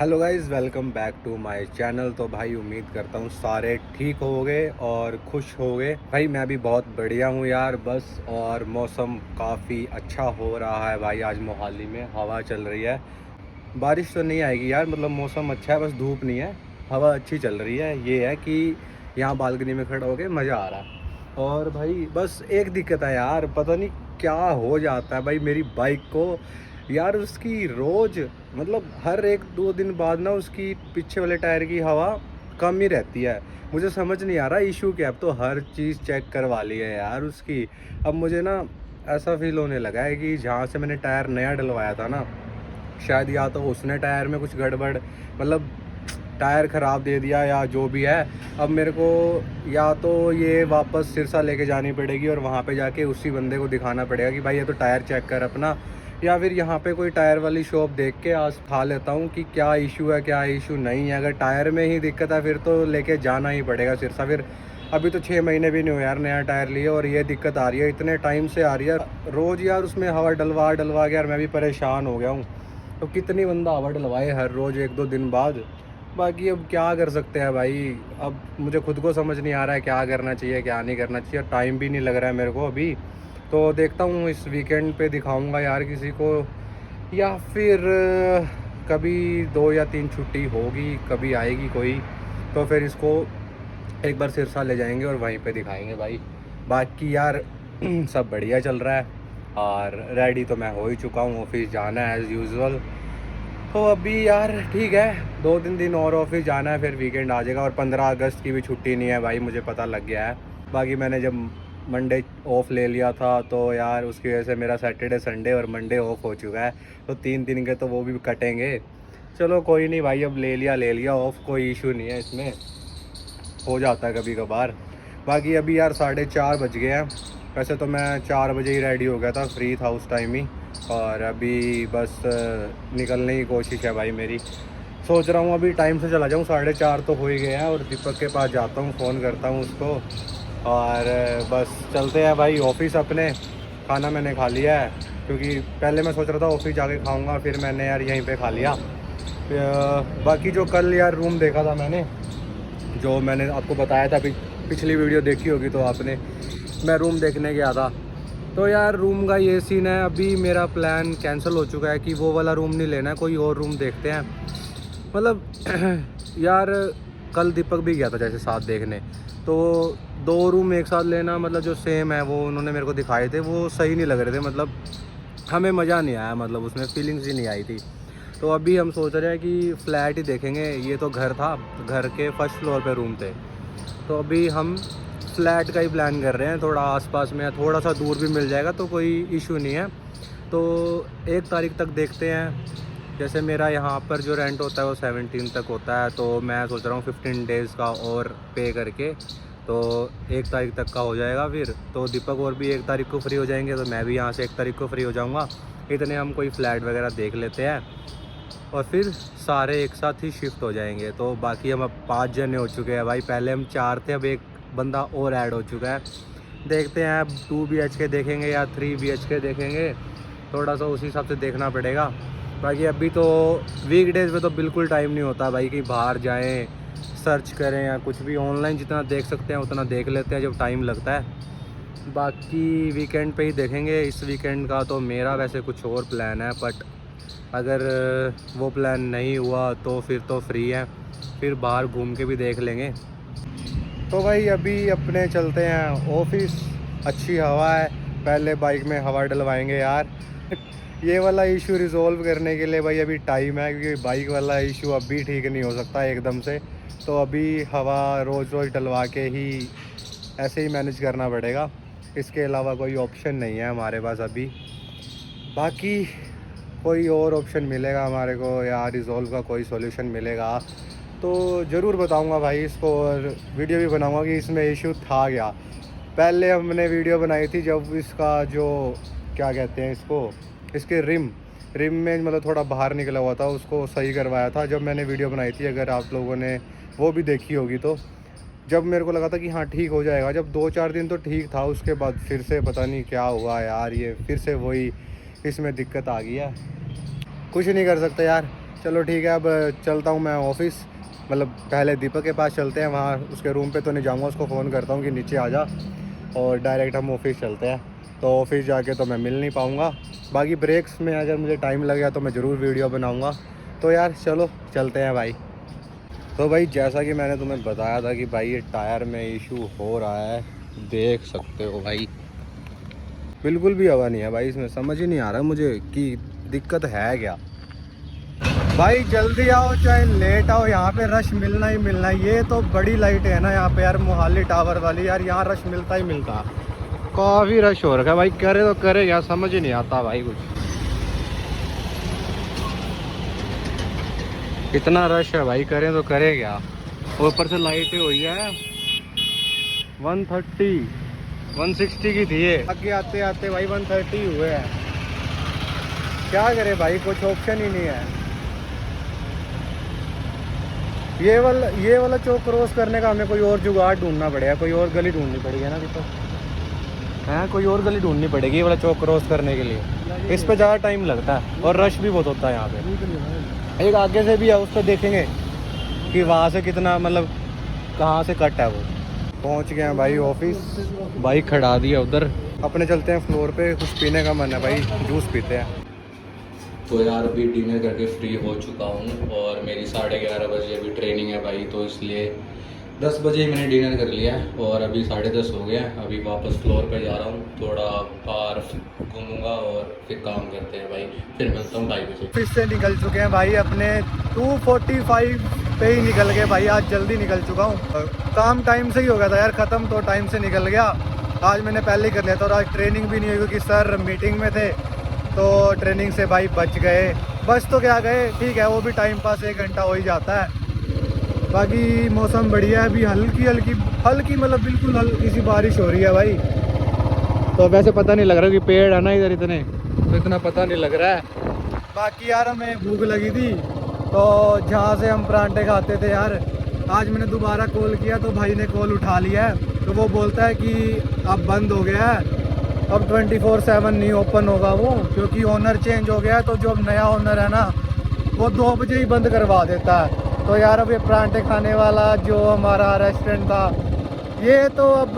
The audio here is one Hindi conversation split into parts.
Hello guys, welcome back to my channel. तो भाई उम्मीद करता हूँ सारे ठीक होंगे और खुश होंगे। भाई मैं भी बहुत बढ़िया हूँ यार बस। और मौसम काफ़ी अच्छा हो रहा है भाई। आज मोहाली में हवा चल रही है। बारिश तो नहीं आएगी यार, मतलब मौसम अच्छा है, बस धूप नहीं है, हवा अच्छी चल रही है। ये है कि यहाँ बालकनी में खड़ा होके मज़ा आ रहा है। और भाई बस एक दिक्कत है यार, पता नहीं क्या हो जाता है भाई मेरी बाइक को। यार उसकी रोज़ मतलब हर एक दो दिन बाद ना उसकी पीछे वाले टायर की हवा कम ही रहती है। मुझे समझ नहीं आ रहा इशू क्या है। अब तो हर चीज़ चेक करवा ली है यार उसकी। अब मुझे ना ऐसा फील होने लगा है कि जहाँ से मैंने टायर नया डलवाया था ना, शायद या तो उसने टायर में कुछ गड़बड़, मतलब टायर ख़राब दे दिया या जो भी है। अब मेरे को या तो ये वापस सिरसा लेके जानी पड़ेगी और वहाँ पे जाके उसी बंदे को दिखाना पड़ेगा कि भाई ये तो टायर चेक कर अपना, या फिर यहाँ पे कोई टायर वाली शॉप देख के आज खा लेता हूँ कि क्या इशू है क्या इशू नहीं है। अगर टायर में ही दिक्कत है फिर तो लेके जाना ही पड़ेगा सिरसा। फिर अभी तो 6 महीने भी नहीं हुए यार नया टायर लिए और ये दिक्कत आ रही है, इतने टाइम से आ रही है रोज़ यार। उसमें हवा डलवा डलवा के यार मैं भी परेशान हो गया हूँ। तो कितनी बंदा हवा डलवाए हर रोज़ एक दो दिन बाद। बाकी अब क्या कर सकते हैं भाई। अब मुझे खुद को समझ नहीं आ रहा है क्या करना चाहिए क्या नहीं करना चाहिए। टाइम भी नहीं लग रहा है मेरे को अभी। तो देखता हूँ इस वीकेंड पे दिखाऊंगा यार किसी को, या फिर कभी 2 या 3 छुट्टी होगी, कभी आएगी कोई, तो फिर इसको एक बार सिरसा ले जाएंगे और वहीं पे दिखाएंगे भाई। बाकी यार सब बढ़िया चल रहा है और रेडी तो मैं हो ही चुका हूँ, ऑफिस जाना है एज़ यूजुअल। तो अभी यार ठीक है, 2 3 दिन और ऑफिस जाना है, फिर वीकेंड आ जाएगा। और 15 अगस्त की भी छुट्टी नहीं है भाई, मुझे पता लग गया है। बाकी मैंने जब मंडे ऑफ ले लिया था तो यार उसकी वजह से मेरा सैटरडे संडे और मंडे ऑफ हो चुका है। तो 3 दिन के तो वो भी कटेंगे। चलो कोई नहीं भाई, अब ले लिया ऑफ, कोई इशू नहीं है इसमें, हो जाता है कभी कभार। बाकी अभी यार 4:30 बज गए हैं। वैसे तो मैं 4 बजे ही रेडी हो गया था, फ्री था उस टाइम ही। और अभी बस निकलने की कोशिश है भाई मेरी। सोच रहा हूँ अभी टाइम से चला जाऊँ, 4:30 तो हो ही गए हैं। और दीपक के पास जाता हूँ, फ़ोन करता हूँ उसको और बस चलते हैं भाई ऑफिस अपने। खाना मैंने खा लिया है, क्योंकि पहले मैं सोच रहा था ऑफिस जाके खाऊंगा, फिर मैंने यार यहीं पे खा लिया। बाकी जो कल यार रूम देखा था मैंने, जो मैंने आपको बताया था, पिछली वीडियो देखी होगी तो आपने, मैं रूम देखने गया था। तो यार रूम का ये सीन है, अभी मेरा प्लान कैंसिल हो चुका है कि वो वाला रूम नहीं लेना है, कोई और रूम देखते हैं। मतलब यार कल दीपक भी गया था जैसे साथ देखने, तो 2 रूम एक साथ लेना, मतलब जो सेम है वो उन्होंने मेरे को दिखाए थे, वो सही नहीं लग रहे थे। मतलब हमें मज़ा नहीं आया, मतलब उसमें फीलिंग्स ही नहीं आई थी। तो अभी हम सोच रहे हैं कि फ़्लैट ही देखेंगे। ये तो घर था, घर के फर्स्ट फ्लोर पे रूम थे, तो अभी हम फ्लैट का ही प्लान कर रहे हैं। थोड़ा आसपास में, थोड़ा सा दूर भी मिल जाएगा तो कोई इशू नहीं है। तो 1 तारीख तक देखते हैं। जैसे मेरा यहाँ पर जो रेंट होता है वो 17 तक होता है, तो मैं सोच रहा हूँ 15 डेज़ का और पे करके, तो 1 तारीख तक का हो जाएगा। फिर तो दीपक और भी 1 तारीख को फ्री हो जाएंगे, तो मैं भी यहाँ से 1 तारीख को फ्री हो जाऊँगा। इतने हम कोई फ्लैट वगैरह देख लेते हैं और फिर सारे एक साथ ही शिफ्ट हो जाएंगे। तो बाकी हम अब 5 जने हो चुके हैं भाई, पहले हम 4 थे, अब एक बंदा और ऐड हो चुका है। देखते हैं अब 2 BHK देखेंगे या 3 BHK देखेंगे, थोड़ा सा उसी हिसाब से देखना पड़ेगा। बाकी अभी तो वीकडेज़ में तो बिल्कुल टाइम नहीं होता भाई कि बाहर जाएं, सर्च करें या कुछ भी। ऑनलाइन जितना देख सकते हैं उतना देख लेते हैं जब टाइम लगता है। बाकी वीकेंड पे ही देखेंगे। इस वीकेंड का तो मेरा वैसे कुछ और प्लान है, बट अगर वो प्लान नहीं हुआ तो फिर तो फ्री है, फिर बाहर घूम के भी देख लेंगे। तो भाई अभी अपने चलते हैं ऑफिस, अच्छी हवा है, पहले बाइक में हवा डलवाएंगे यार। ये वाला इशू रिज़ोल्व करने के लिए भाई अभी टाइम है, क्योंकि बाइक वाला इशू अभी ठीक नहीं हो सकता एकदम से। तो अभी हवा रोज़ रोज़ डलवा के ही ऐसे ही मैनेज करना पड़ेगा, इसके अलावा कोई ऑप्शन नहीं है हमारे पास अभी। बाकी कोई और ऑप्शन मिलेगा हमारे को या रिज़ॉल्व का कोई सॉल्यूशन मिलेगा तो ज़रूर बताऊंगा भाई इसको, और वीडियो भी बनाऊंगा कि इसमें इशू था क्या। पहले हमने वीडियो बनाई थी जब इसका जो क्या कहते हैं इसको, इसके रिम में मतलब थोड़ा बाहर निकला हुआ था, उसको सही करवाया था जब मैंने वीडियो बनाई थी। अगर आप लोगों ने वो भी देखी होगी तो जब मेरे को लगा था कि हाँ ठीक हो जाएगा, जब 2 4 दिन तो ठीक था, उसके बाद फिर से पता नहीं क्या हुआ यार, ये फिर से वही इसमें दिक्कत आ गई है। कुछ नहीं कर सकते यार, चलो ठीक है, अब चलता हूँ मैं ऑफिस। मतलब पहले दीपक के पास चलते हैं, वहाँ उसके रूम पे तो नहीं जाऊँगा, उसको फ़ोन करता हूँ कि नीचे आ जा और डायरेक्ट हम ऑफिस चलते हैं। तो ऑफिस जाके तो मैं मिल नहीं पाऊँगा, बाकी ब्रेक्स में अगर मुझे टाइम लग गया तो मैं ज़रूर वीडियो बनाऊँगा। तो यार चलो चलते हैं भाई। तो भाई जैसा कि मैंने तुम्हें बताया था कि भाई ये टायर में इशू हो रहा है, देख सकते हो भाई, बिल्कुल भी हवा नहीं है भाई इसमें। समझ ही नहीं आ रहा मुझे कि दिक्कत है क्या। भाई जल्दी आओ चाहे लेट आओ, यहाँ पे रश मिलना ही मिलना है। ये तो बड़ी लाइट है ना यहाँ पे यार, मोहाली टावर वाली यार, यहाँ रश मिलता ही मिलता है। काफ़ी रश हो रखा है भाई, करे तो करे क्या, समझ ही नहीं आता भाई कुछ। इतना रश है भाई, करें तो करे क्या। ऊपर से लाइटें हुई है 130 160 की थी ये, आगे आते आते भाई 130 हुए हैं। क्या करे भाई, कुछ ऑप्शन ही नहीं है। ये वाला चौक क्रॉस करने का हमें कोई और जुगाड़ ढूंढना पड़ेगा, कोई और गली ढूंढनी पड़ेगी ना तो है, कोई और गली ढूंढनी पड़ेगी ये वाला चौक क्रॉस करने के लिए। इस पे ज़्यादा टाइम लगता है और रश भी बहुत होता है यहाँ पे। एक आगे से भी है, उस पर देखेंगे कि वहाँ से कितना मतलब कहाँ से कट है वो। पहुँच गए हैं भाई ऑफिस, बाइक खड़ा दिया उधर। अपने चलते हैं फ्लोर पे, कुछ पीने का मन है भाई, जूस पीते हैं। तो यार अभी डिनर करके फ्री हो चुका हूँ और मेरी 11:30 बजे अभी ट्रेनिंग है भाई, तो इसलिए 10 बजे ही मैंने डिनर कर लिया है और अभी 10:30 हो गया। अभी वापस फ्लोर पे जा रहा हूँ, थोड़ा बाहर घूमूंगा और फिर काम करते हैं भाई। फिर मिलता हूँ 2:30 बजे। फिर से निकल चुके हैं भाई, अपने 2:45 पे ही निकल गए भाई। आज जल्दी निकल चुका हूँ, काम टाइम से ही हो गया था यार ख़त्म, तो टाइम से निकल गया। आज मैंने पहले ही कर लिया था और आज ट्रेनिंग भी नहीं हुई क्योंकि सर मीटिंग में थे, तो ट्रेनिंग से भाई बच गए। बस तो क्या गए, ठीक है, वो भी टाइम पास 1 घंटा हो ही जाता है। बाकी मौसम बढ़िया है, अभी हल्की हल्की हल्की मतलब बिल्कुल हल्की सी बारिश हो रही है भाई। तो वैसे पता नहीं लग रहा कि पेड़ है ना इधर इतने, तो इतना पता नहीं लग रहा है। बाकी यार हमें भूख लगी थी, तो जहाँ से हम परांठे खाते थे यार, आज मैंने दोबारा कॉल किया तो भाई ने कॉल उठा लिया है। तो वो बोलता है कि अब बंद हो गया है, अब 24/7 नहीं ओपन होगा वो, क्योंकि ओनर चेंज हो गया है। तो जो नया ओनर है ना, वो 2 बजे ही बंद करवा देता है। तो यार अब ये परांठे खाने वाला जो हमारा रेस्टोरेंट था, ये तो अब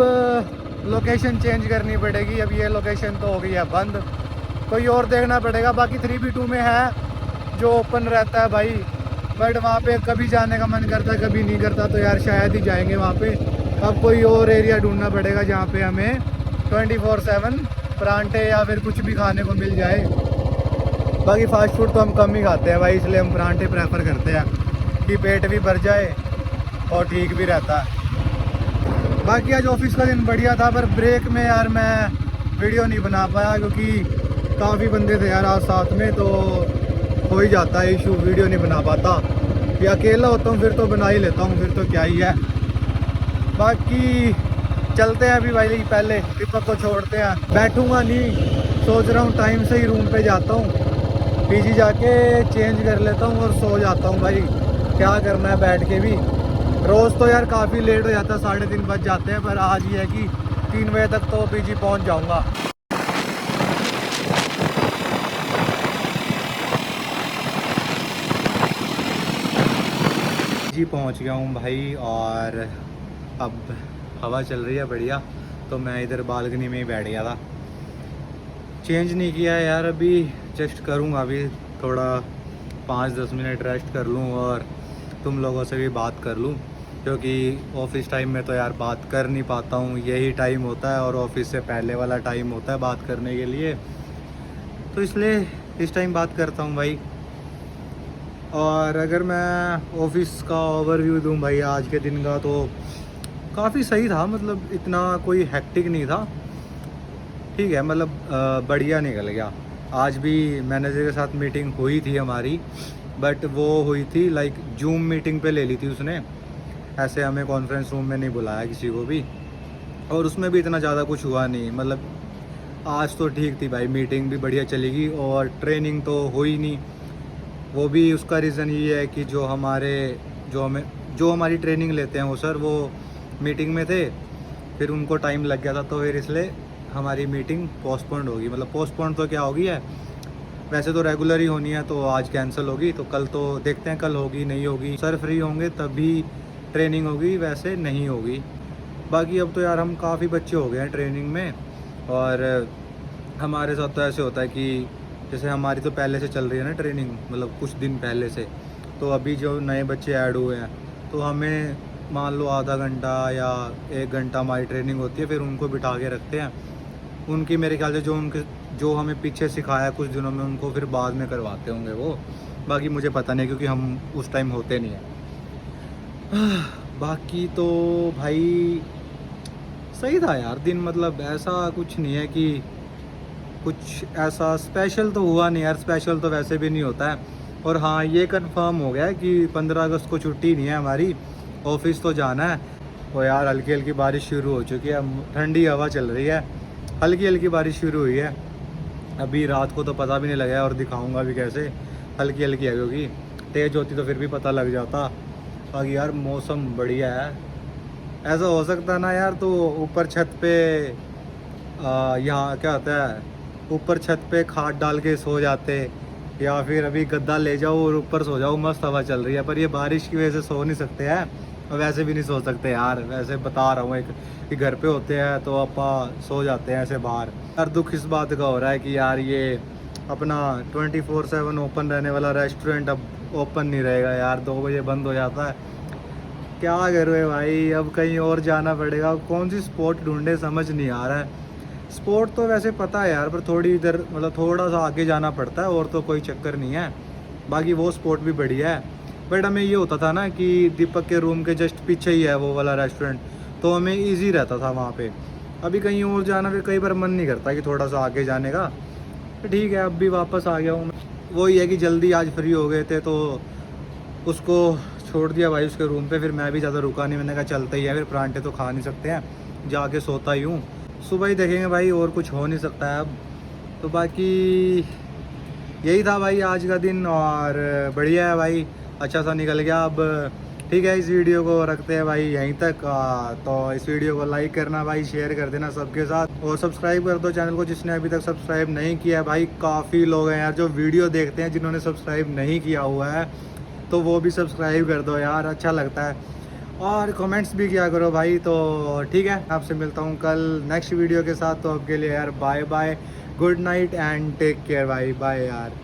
लोकेशन चेंज करनी पड़ेगी। अब ये लोकेशन तो हो गई है बंद, कोई और देखना पड़ेगा। बाकी 3B2 में है जो ओपन रहता है भाई, बट वहाँ पे कभी जाने का मन करता है कभी नहीं करता, तो यार शायद ही जाएंगे वहाँ पे। अब कोई और एरिया ढूंढना पड़ेगा जहाँ पे हमें 24/7 परांठे या फिर कुछ भी खाने को मिल जाए। बाकी फास्ट फूड तो हम कम ही खाते हैं भाई, इसलिए हम परांठे प्रेफर करते हैं कि पेट भी भर जाए और ठीक भी रहता है। बाकी आज ऑफिस का दिन बढ़िया था, पर ब्रेक में यार मैं वीडियो नहीं बना पाया क्योंकि काफ़ी बंदे थे यार आज साथ में, तो हो ही जाता है इशू, वीडियो नहीं बना पाता। कि अकेला होता हूँ फिर तो बना ही लेता हूँ, फिर तो क्या ही है। बाकी चलते हैं अभी भाई, पहले दीपक को छोड़ते हैं। बैठूंगा नहीं, सोच रहा हूँ टाइम से ही रूम पे जाता हूँ, पीजी जाके चेंज कर लेता हूँ और सो जाता हूँ भाई। क्या करना है बैठ के भी, रोज़ तो यार काफ़ी लेट हो जाता है, 3:30 बज जाते हैं, पर आज ये है कि 3 बजे तक तो पीजी पहुँच जाऊँगा। जी पहुँच गया हूँ भाई, और अब हवा चल रही है बढ़िया, तो मैं इधर बालकनी में ही बैठ गया था। चेंज नहीं किया है यार, अभी जस्ट करूँगा, अभी थोड़ा 5-10 मिनट रेस्ट कर लूँ और तुम लोगों से भी बात कर लूँ, क्योंकि ऑफिस टाइम में तो यार बात कर नहीं पाता हूँ। यही टाइम होता है और ऑफिस से पहले वाला टाइम होता है बात करने के लिए, तो इसलिए इस टाइम बात करता हूँ भाई। और अगर मैं ऑफिस का ओवरव्यू दूँ भाई आज के दिन का, तो काफ़ी सही था, मतलब इतना कोई हेक्टिक नहीं था, ठीक है, मतलब बढ़िया निकल गया। आज भी मैनेजर के साथ मीटिंग हुई थी हमारी, बट वो हुई थी लाइक जूम मीटिंग पे ले ली थी उसने, ऐसे हमें कॉन्फ्रेंस रूम में नहीं बुलाया किसी को भी, और उसमें भी इतना ज़्यादा कुछ हुआ नहीं। मतलब आज तो ठीक थी भाई, मीटिंग भी बढ़िया चलेगी और ट्रेनिंग तो हुई नहीं। वो भी उसका रीज़न ये है कि जो हमारी ट्रेनिंग लेते हैं वो सर, वो मीटिंग में थे, फिर उनको टाइम लग गया था, तो फिर इसलिए हमारी मीटिंग पोस्टपोन्ड होगी। मतलब पोस्टपोन्ड तो क्या होगी है, वैसे तो रेगुलर ही होनी है, तो आज कैंसिल होगी, तो कल तो देखते हैं कल होगी नहीं होगी। सर फ्री होंगे तभी ट्रेनिंग होगी, वैसे नहीं होगी। बाकी अब तो यार हम काफ़ी बच्चे हो गए हैं ट्रेनिंग में, और हमारे साथ तो ऐसे होता है कि जैसे हमारी तो पहले से चल रही है ना ट्रेनिंग, मतलब कुछ दिन पहले से, तो अभी जो नए बच्चे ऐड हुए हैं तो हमें मान लो आधा घंटा या 1 घंटा हमारी ट्रेनिंग होती है, फिर उनको बिठा के रखते हैं। उनकी मेरे ख्याल से जो हमें पीछे सिखाया कुछ दिनों में, उनको फिर बाद में करवाते होंगे वो। बाकी मुझे पता नहीं, क्योंकि हम उस टाइम होते नहीं हैं। बाकी तो भाई सही था यार दिन, मतलब ऐसा कुछ नहीं है कि कुछ ऐसा स्पेशल तो हुआ नहीं यार, स्पेशल तो वैसे भी नहीं होता है। और हाँ, ये कंफर्म हो गया है कि 15 अगस्त को छुट्टी नहीं है हमारी, ऑफिस तो जाना है। और यार हल्की हल्की बारिश शुरू हो चुकी है, ठंडी हवा चल रही है, हल्की हल्की बारिश शुरू हुई है। अभी रात को तो पता भी नहीं लगा है, और दिखाऊंगा भी कैसे, हल्की हल्की है, क्योंकि तेज़ होती तो फिर भी पता लग जाता। बाकी यार मौसम बढ़िया है। ऐसा हो सकता ना यार, तो ऊपर छत पे यहाँ क्या होता है, ऊपर छत पे खाट डाल के सो जाते, या फिर अभी गद्दा ले जाओ और ऊपर सो जाओ, मस्त हवा चल रही है। पर ये बारिश की वजह से सो नहीं सकते हैं, और वैसे भी नहीं सो सकते यार। वैसे बता रहा हूँ एक कि घर पे होते हैं तो अपा सो जाते हैं ऐसे बाहर। यार दुख इस बात का हो रहा है कि यार ये अपना 24/7 ओपन रहने वाला रेस्टोरेंट अब ओपन नहीं रहेगा यार, 2 बजे बंद हो जाता है। क्या करोगे भाई, अब कहीं और जाना पड़ेगा। कौन सी स्पॉट ढूंढे समझ नहीं आ रहा है। स्पोर्ट तो वैसे पता है यार, पर थोड़ी इधर मतलब थोड़ा सा आगे जाना पड़ता है, और तो कोई चक्कर नहीं है। बाकी वो स्पोर्ट भी बढ़िया है। बट हमें ये होता था ना कि दीपक के रूम के जस्ट पीछे ही है वो वाला रेस्टोरेंट, तो हमें इजी रहता था वहाँ पे। अभी कहीं और जाना फिर कई बार मन नहीं करता कि थोड़ा सा आगे जाने का। तो ठीक है, अब भी वापस आ गया हूँ मैं। वही है कि जल्दी आज फ्री हो गए थे, तो उसको छोड़ दिया भाई उसके रूम पे। फिर मैं भी ज़्यादा रुका नहीं, मैंने कहा चलते ही है, फिर परांठे तो खा नहीं सकते हैं, जाके सोता ही हूँ। सुबह ही देखेंगे भाई, और कुछ हो नहीं सकता है अब तो। बाकी यही था भाई आज का दिन, और बढ़िया है भाई, अच्छा सा निकल गया। अब ठीक है, इस वीडियो को रखते हैं भाई यहीं तक। तो इस वीडियो को लाइक करना भाई, शेयर कर देना सबके साथ, और सब्सक्राइब कर दो चैनल को जिसने अभी तक सब्सक्राइब नहीं किया है। भाई काफ़ी लोग हैं यार जो वीडियो देखते हैं जिन्होंने सब्सक्राइब नहीं किया हुआ है, तो वो भी सब्सक्राइब कर दो यार, अच्छा लगता है। और कमेंट्स भी किया करो भाई। तो ठीक है, आपसे मिलता हूँ कल नेक्स्ट वीडियो के साथ। तो आपके लिए यार bye bye, good night and take care भाई, बाय यार।